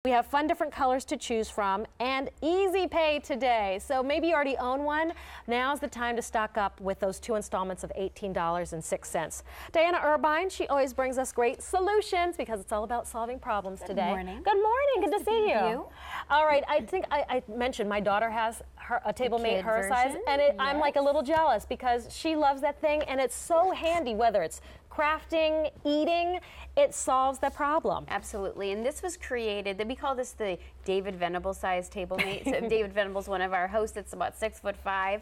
We have fun different colors to choose from and easy pay today. So maybe you already own one. Now's the time to stock up with those 2 installments of $18.06. Diana Irvine, she always brings us great solutions because it's all about solving problems today. Good morning. Good morning. Good to see you. you. All right. I think I mentioned my daughter has a table mate her size, and I'm like a little jealous because she loves that thing, and it's so handy whether it's crafting, eating, it solves the problem. Absolutely, and this was created, we call this the David Venable size table mate. So David Venable's one of our hosts. It's about 6'5".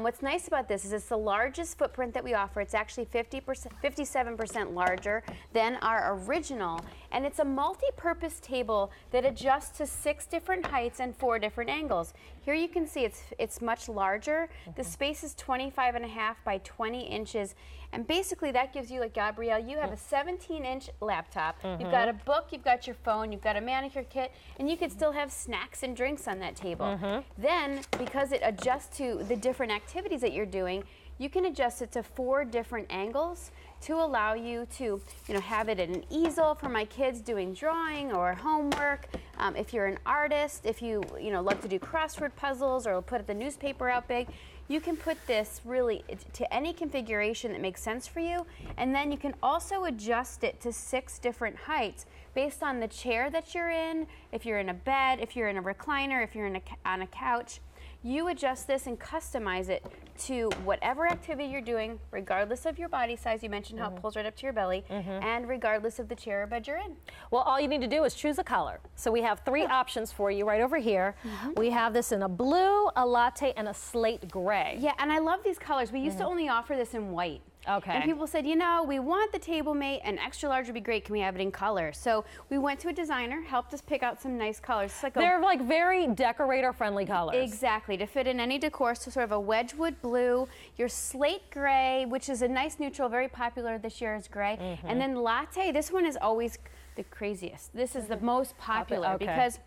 What's nice about this is it's the largest footprint that we offer. It's actually 57% larger than our original, and it's a multi-purpose table that adjusts to 6 different heights and 4 different angles. Here you can see it's much larger. The space is 25.5 by 20 inches, and basically that gives you, like Gabrielle, you have a 17-inch laptop. You've got a book, you've got your phone, you've got a manicure kit, and you could still have snacks and drinks on that table. Then, because it adjusts to the different activities that you're doing, you can adjust it to 4 different angles to allow you to, have it at an easel for my kids doing drawing or homework. If you're an artist, if you, love to do crossword puzzles or put the newspaper out big, you can put this really to any configuration that makes sense for you. And then you can also adjust it to 6 different heights based on the chair that you're in, if you're in a bed, if you're in a recliner, if you're on a couch. You adjust this and customize it to whatever activity you're doing, regardless of your body size. You mentioned how it pulls right up to your belly, and regardless of the chair or bed you're in. Well, all you need to do is choose a color. So we have 3 options for you right over here. We have this in a blue, a latte, and a slate gray. Yeah, and I love these colors. We used to only offer this in white. Okay. And people said, we want the table mate, and extra large would be great. Can we have it in color? So we went to a designer, helped us pick out some nice colors. It's like they're like very decorator-friendly colors. Exactly, to fit in any decor. So sort of a Wedgwood blue, your slate gray, which is a nice neutral, very popular this year is gray. And then latte, this one is always the craziest. This is the most popular because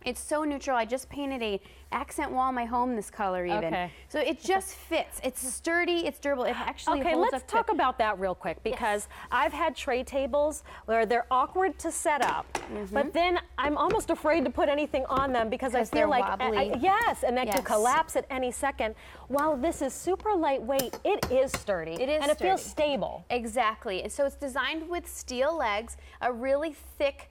it's so neutral. I just painted a accent wall in my home this color even. So it just fits. It's sturdy, it's durable. It actually holds up. Let's talk about that real quick because I've had tray tables where they're awkward to set up, but then I'm almost afraid to put anything on them because I feel like and that could collapse at any second. While this is super lightweight, it is sturdy. It is and it feels stable. Exactly. And so it's designed with steel legs, a really thick,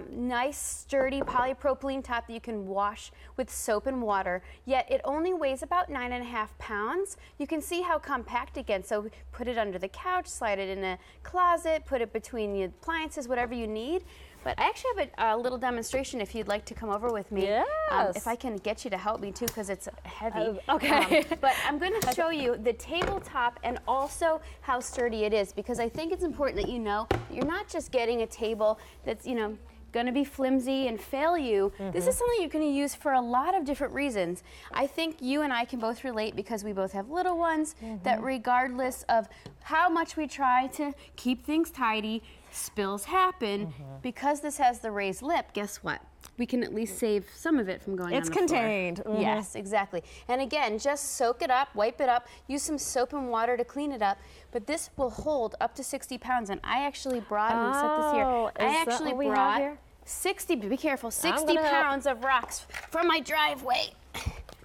nice, sturdy polypropylene top that you can wash with soap and water, yet it only weighs about 9.5 pounds. You can see how compact it gets, so put it under the couch, slide it in a closet, put it between the appliances, whatever you need. But I actually have a little demonstration if you'd like to come over with me. Yes. If I can get you to help me too, because it's heavy. But I'm going to show you the tabletop and also how sturdy it is, because I think it's important that you know that you're not just getting a table that's, going to be flimsy and fail you. This is something you're going to use for a lot of different reasons. I think you and I can both relate because we both have little ones, that regardless of how much we try to keep things tidy, spills happen. Because this has the raised lip, guess what? We can at least save some of it from going on the floor. It's contained. Yes, exactly. And again, just soak it up, wipe it up, use some soap and water to clean it up. But this will hold up to 60 pounds. And I actually brought, I'm going to set this here. I actually brought 60, be careful, 60 pounds of rocks from my driveway.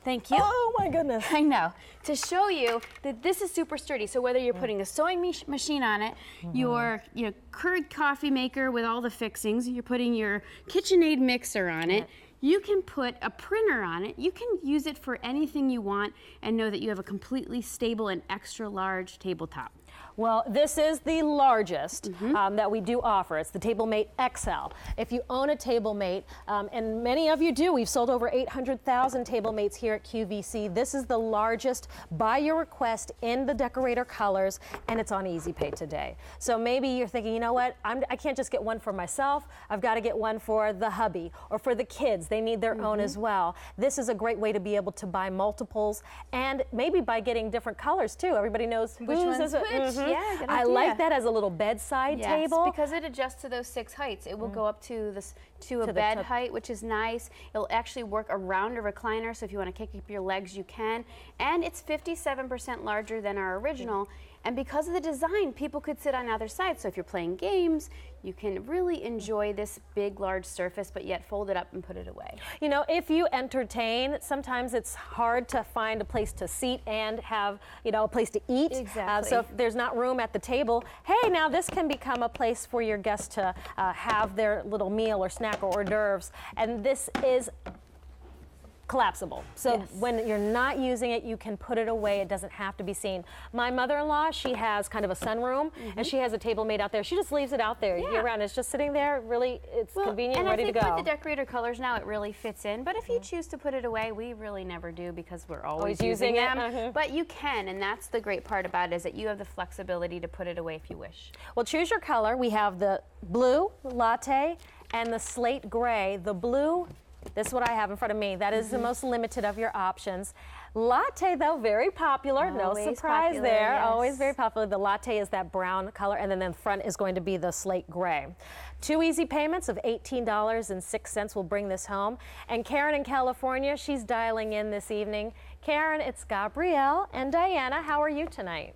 Thank you. Oh my goodness. I know. To show you that this is super sturdy. So whether you're putting a sewing machine on it, your Kerr coffee maker with all the fixings, you're putting your KitchenAid mixer on it, you can put a printer on it. You can use it for anything you want and know that you have a completely stable and extra large tabletop. Well, this is the largest that we do offer. It's the TableMate XL. If you own a TableMate, and many of you do, we've sold over 800,000 TableMates here at QVC. This is the largest by your request in the decorator colors, and it's on Easy Pay today. So maybe you're thinking, you know what, I can't just get one for myself. I've got to get one for the hubby or for the kids. They need their own as well. This is a great way to be able to buy multiples, and maybe by getting different colors too. Everybody knows which one's which. Yeah, good idea. I like that as a little bedside table. Because it adjusts to those 6 heights. It will go up to a bed height, which is nice. It'll actually work around a recliner, so if you want to kick up your legs, you can. And it's 57% larger than our original. And because of the design, people could sit on either side. So if you're playing games, you can really enjoy this big, large surface, but yet fold it up and put it away. You know, if you entertain, sometimes it's hard to find a place to seat and have, you know, a place to eat. Exactly. So if there's not room at the table, hey, now this can become a place for your guests to have their little meal or snack or hors d'oeuvres. And this is collapsible. So Yes. when you're not using it, you can put it away. It doesn't have to be seen. My mother-in-law, she has kind of a sunroom, and she has a table made out there. She just leaves it out there year round. It's just sitting there. Really, it's convenient, and ready to go. I think with the decorator colors now, it really fits in. But if you choose to put it away, we really never do because we're always using it. them. But you can, and that's the great part about it, is that you have the flexibility to put it away if you wish. Well, choose your color. We have the blue latte and the slate gray. The blue, this is what I have in front of me. That is the most limited of your options. Latte, though, very popular. No Always surprise popular, there. yes. Always very popular. The latte is that brown color, and then the front is going to be the slate gray. 2 easy payments of $18.06 will bring this home. And Karen in California, she's dialing in this evening. Karen, it's Gabrielle and Diana. How are you tonight?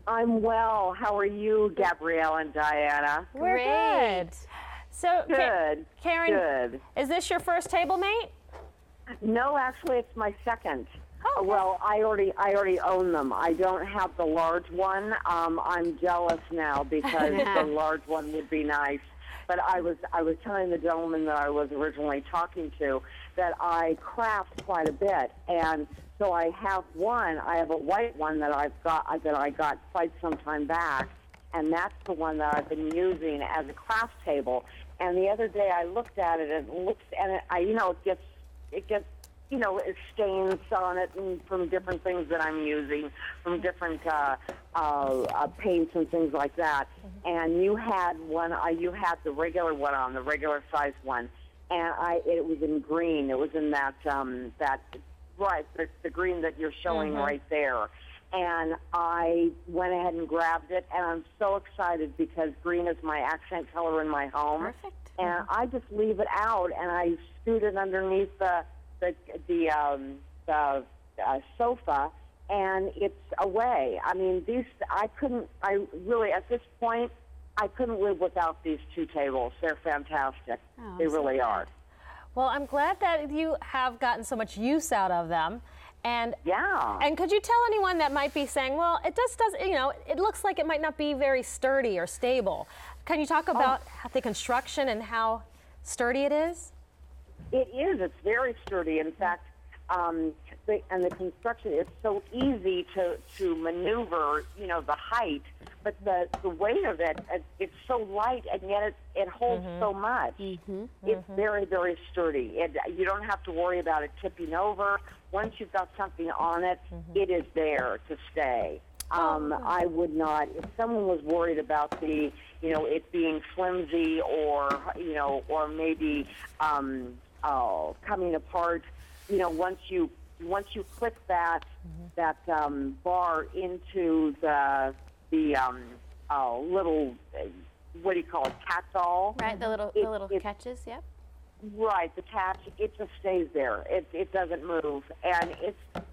I'm well. How are you, Gabrielle and Diana? We're good. So, Good. Karen, Good. is this your first table mate? No, actually, it's my second. Oh, Well, I already own them. I don't have the large one. I'm jealous now because the large one would be nice. But I was telling the gentleman that I was originally talking to that I craft quite a bit, and so I have one. I have a white one that I got quite some time back, and that's the one that I've been using as a craft table. And the other day I looked at it, and it gets it stains on it and from different things that I'm using, from different paints and things like that. And you had the regular one on, the regular size one, and it was in green. It was in the green that you're showing right there. And I went ahead and grabbed it, and I'm so excited because green is my accent color in my home. Perfect. And I just leave it out, and I scoot it underneath the sofa, and it's away. I mean, at this point, I couldn't live without these two tables. They're fantastic. Oh, they I'm so really glad. are. Well, I'm glad that you have gotten so much use out of them. And Yeah. And could you tell anyone that might be saying, well, it it looks like it might not be very sturdy or stable. Can you talk about the construction and how sturdy it is? It is. It's very sturdy. In fact, the construction is so easy to maneuver, the height, but the weight of it's so light, and yet it holds so much. It's very, very sturdy. You don't have to worry about it tipping over. Once you've got something on it, it is there to stay. I would not, if someone was worried about it being flimsy or maybe coming apart, once you click that bar into the little, what do you call it, catch-all? Right, the little catches, yep. Right, the catch, it just stays there. It doesn't move, and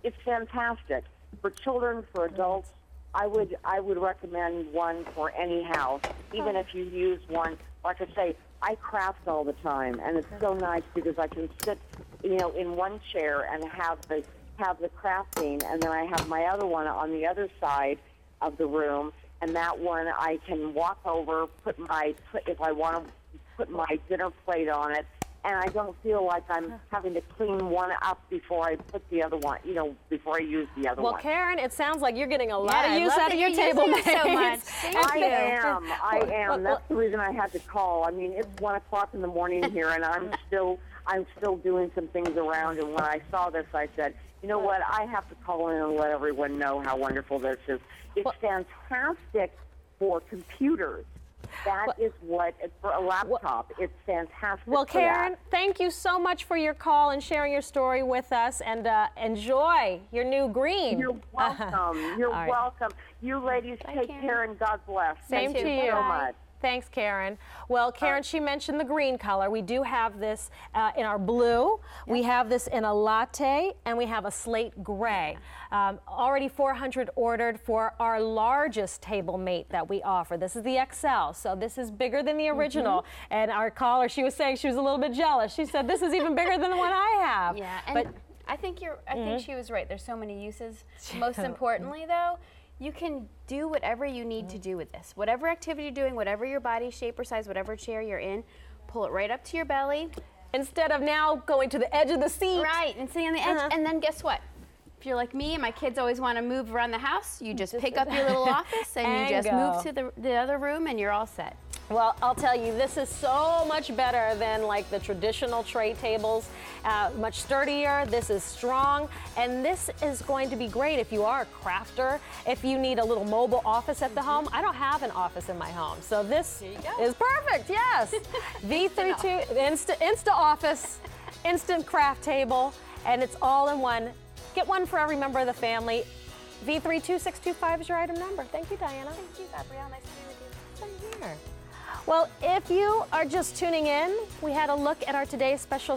it's fantastic for children, for adults. I would recommend one for any house, even if you use one. Like I say, I craft all the time, and it's so nice because I can sit, in one chair and have the crafting, and then I have my other one on the other side of the room, and that one I can walk over, if I want to put my dinner plate on it, and I don't feel like I'm having to clean one up before I put the other one, before I use the other one. Well, Karen, it sounds like you're getting a lot of use love out that of your you're table using it so much. mates. Thank you. I am. That's the reason I had to call. I mean, it's 1 o'clock in the morning here, and I'm still doing some things around. And when I saw this, I said, you know what? I have to call in and let everyone know how wonderful this is. It's fantastic for computers. That is what, for a laptop, it's fantastic. Well, for Karen, that. thank you so much for your call and sharing your story with us, and enjoy your new green. You're welcome. You're All right. welcome. You ladies take care, and God bless. Same Thank to you you. so Bye. much. Thanks, Karen. Well, Karen, she mentioned the green color. We do have this in our blue. We have this in a latte, and we have a slate gray. Already 400 ordered for our largest table mate that we offer. This is the XL, so this is bigger than the original. And our caller, she was saying she was a little bit jealous. She said, this is even bigger than the one I have. Yeah, and but I think she was right. There's so many uses. Most importantly, though, you can do whatever you need to do with this. Whatever activity you're doing, whatever your body shape or size, whatever chair you're in, pull it right up to your belly. Instead of now going to the edge of the seat. Right, and sitting on the edge. And then guess what? If you're like me and my kids always want to move around the house, you just pick up your little office and you just move to the other room and you're all set. Well, I'll tell you, this is so much better than like the traditional tray tables. Much sturdier, this is strong, and this is going to be great if you are a crafter, if you need a little mobile office at the home. I don't have an office in my home, so this is perfect, yes. V32, Insta Office, Instant Craft Table, and it's all in one. Get one for every member of the family. V32625 is your item number. Thank you, Diana. Thank you, Gabrielle. Nice to be with you. Same here. Well, if you are just tuning in, we had a look at our today's special